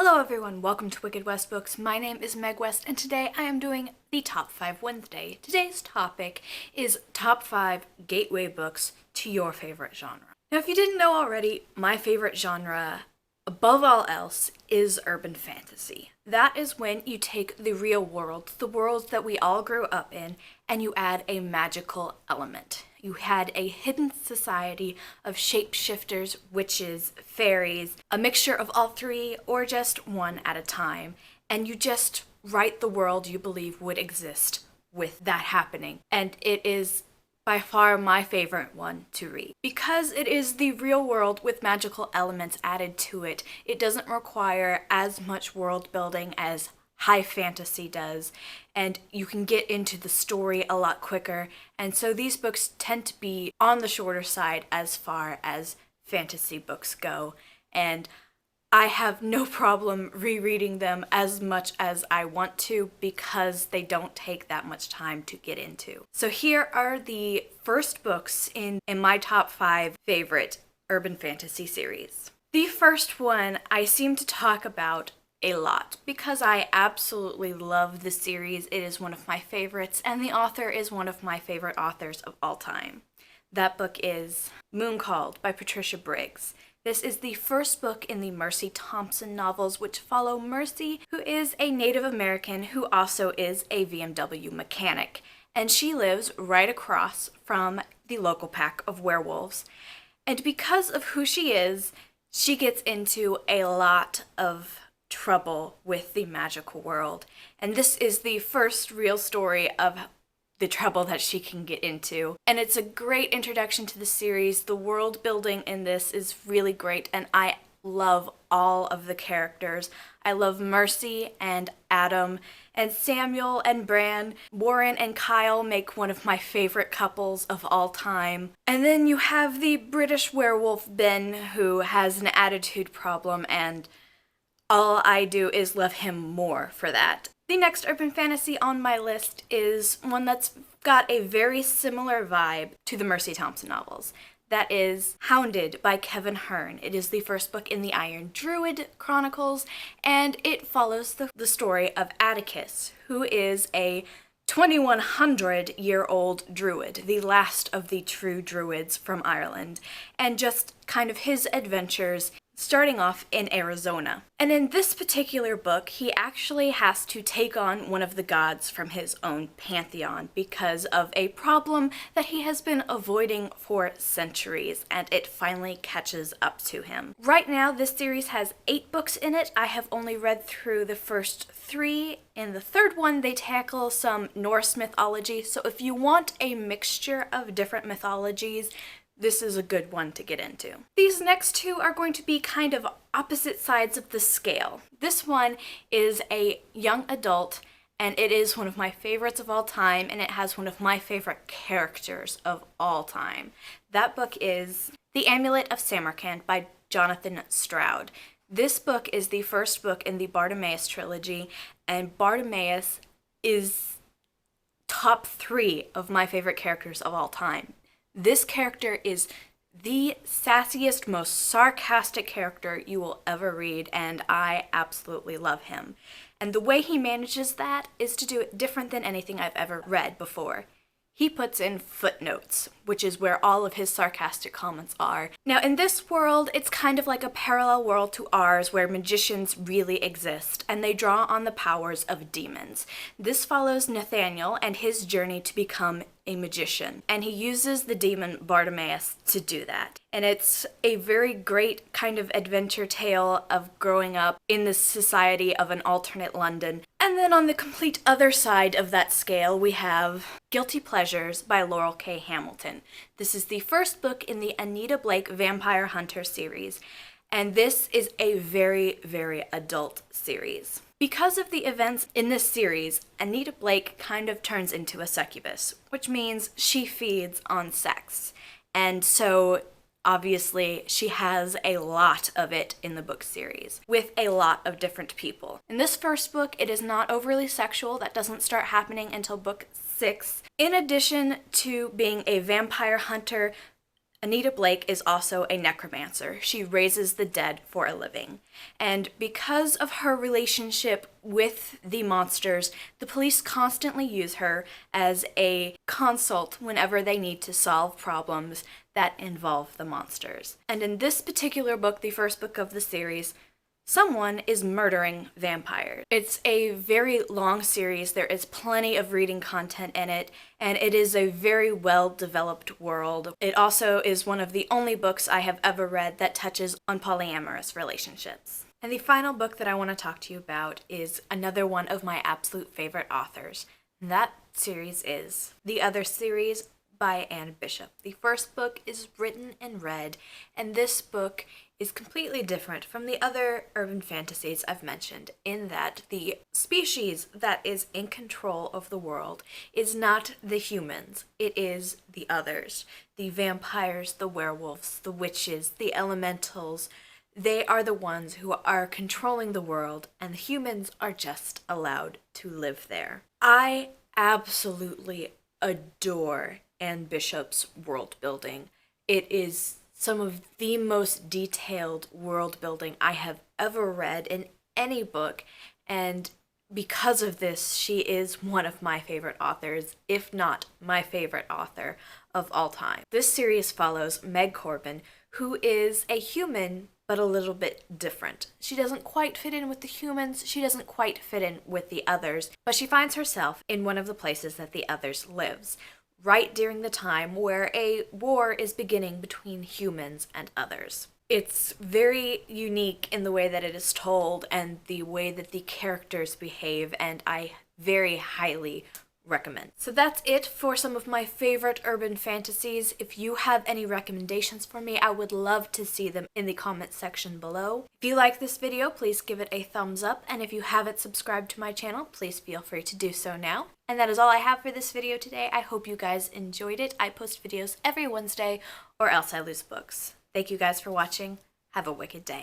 Hello everyone, welcome to Wicked West Books. My name is Meg West and today I am doing the Top 5 Wednesday. Today's topic is Top 5 Gateway Books to your favorite genre. Now if you didn't know already, my favorite genre, above all else, is urban fantasy. That is when you take the real world, the worlds that we all grew up in, and you add a magical element. You had a hidden society of shapeshifters, witches, fairies, a mixture of all three, or just one at a time, and you just write the world you believe would exist with that happening. And it is by far my favorite one to read. Because it is the real world with magical elements added to it, it doesn't require as much world building as high fantasy does, and you can get into the story a lot quicker, and so these books tend to be on the shorter side as far as fantasy books go, and I have no problem rereading them as much as I want to because they don't take that much time to get into. So here are the first books in my top 5 favorite urban fantasy series. The first one I seem to talk about a lot because I absolutely love the series. It is one of my favorites, and the author is one of my favorite authors of all time. That book is Mooncalled by Patricia Briggs. This is the first book in the Mercy Thompson novels, which follow Mercy, who is a Native American who also is a BMW mechanic, and she lives right across from the local pack of werewolves. And because of who she is, she gets into a lot of trouble with the magical world. And this is the first real story of the trouble that she can get into. And it's a great introduction to the series. The world building in this is really great, and I love all of the characters. I love Mercy and Adam and Samuel and Bran. Warren and Kyle make one of my favorite couples of all time. And then you have the British werewolf Ben, who has an attitude problem, and all I do is love him more for that. The next urban fantasy on my list is one that's got a very similar vibe to the Mercy Thompson novels. That is Hounded by Kevin Hearn. It is the first book in the Iron Druid Chronicles, and it follows the story of Atticus, who is a 2100-year-old druid, the last of the true druids from Ireland, and just kind of his adventures starting off in Arizona. And in this particular book, he actually has to take on one of the gods from his own pantheon because of a problem that he has been avoiding for centuries, and it finally catches up to him. Right now, this series has 8 books in it. I have only read through the first 3. In the third one, they tackle some Norse mythology, so if you want a mixture of different mythologies, this is a good one to get into. These next 2 are going to be kind of opposite sides of the scale. This one is a young adult, and it is one of my favorites of all time, and it has one of my favorite characters of all time. That book is The Amulet of Samarkand by Jonathan Stroud. This book is the first book in the Bartimaeus trilogy, and Bartimaeus is top 3 of my favorite characters of all time. This character is the sassiest, most sarcastic character you will ever read, and I absolutely love him. And the way he manages that is to do it different than anything I've ever read before. He puts in footnotes, which is where all of his sarcastic comments are. Now, in this world, it's kind of like a parallel world to ours where magicians really exist, and they draw on the powers of demons. This follows Nathaniel and his journey to become a magician, and he uses the demon Bartimaeus to do that. And it's a very great kind of adventure tale of growing up in the society of an alternate London. And then on the complete other side of that scale, we have Guilty Pleasures by Laurel K. Hamilton. This is the first book in the Anita Blake Vampire Hunter series, and this is a very, very adult series. Because of the events in this series, Anita Blake kind of turns into a succubus, which means she feeds on sex. And so obviously, she has a lot of it in the book series, with a lot of different people. In this first book, it is not overly sexual. That doesn't start happening until book 6. In addition to being a vampire hunter, Anita Blake is also a necromancer. She raises the dead for a living. And because of her relationship with the monsters, the police constantly use her as a consult whenever they need to solve problems that involve the monsters. And in this particular book, the first book of the series, someone is murdering vampires. It's a very long series. There is plenty of reading content in it, and it is a very well-developed world. It also is one of the only books I have ever read that touches on polyamorous relationships. And the final book that I want to talk to you about is another one of my absolute favorite authors. And that series is The Other series by Anne Bishop. The first book is written and read, and this book is completely different from the other urban fantasies I've mentioned, in that the species that is in control of the world is not the humans, it is the others. The vampires, the werewolves, the witches, the elementals. They are the ones who are controlling the world, and the humans are just allowed to live there. I absolutely adore Anne Bishop's world building. It is some of the most detailed world building I have ever read in any book, and because of this, she is one of my favorite authors, if not my favorite author of all time. This series follows Meg Corbin, who is a human but a little bit different. She doesn't quite fit in with the humans, she doesn't quite fit in with the others, but she finds herself in one of the places that the others lives, right during the time where a war is beginning between humans and others. It's very unique in the way that it is told and the way that the characters behave, and I very highly recommend. So that's it for some of my favorite urban fantasies. If you have any recommendations for me, I would love to see them in the comment section below. If you like this video, please give it a thumbs up, and if you haven't subscribed to my channel, please feel free to do so now. And that is all I have for this video today. I hope you guys enjoyed it. I post videos every Wednesday, or else I lose books. Thank you guys for watching. Have a wicked day.